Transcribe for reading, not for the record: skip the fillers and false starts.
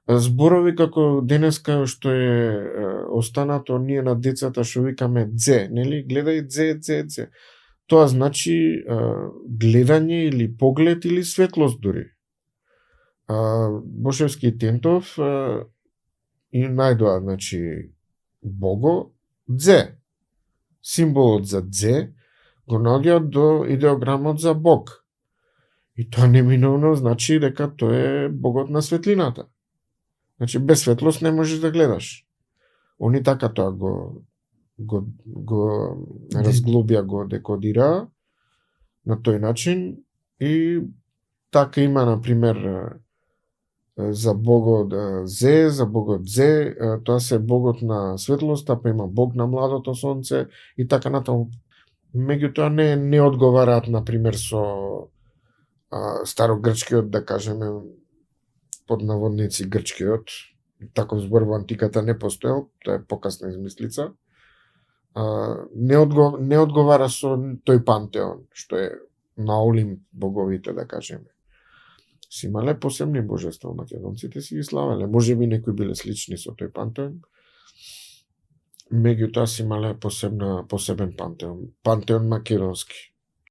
зборови како денеска што останато ние на децата што викаме дзе, нели? Гледај дзе, дзе, дзе. Тоа значи гледање или поглед или светлост дури. Бошевски и Тентов и најдоа, значи, Бого, дзе. Символот за дзе го наоѓаат до идеограмот за Бог. И тоа неминовно значи дека тој е Богот на светлината. Значи, без светлост не можеш да гледаш. Они така тоа го разглобија, го декодира на тој начин и така има, например, за Богот Зе, за Богот Зе, тоа се Богот на светлоста, па има Бог на младото сонце и така натаму. Меѓутоа не одговараат, например, со старогрчкиот, да кажеме, под наводници грчкиот. Таков збор во антиката не постоел, тоа е покасна измислица. Не одговара со тој пантеон, што е на Олимп боговите, да кажеме. Си имале посебни божества, македонците си ги славеле. Може би некои биле слични со тој пантеон. Меѓутоа си имале посебен пантеон. Пантеон македонски.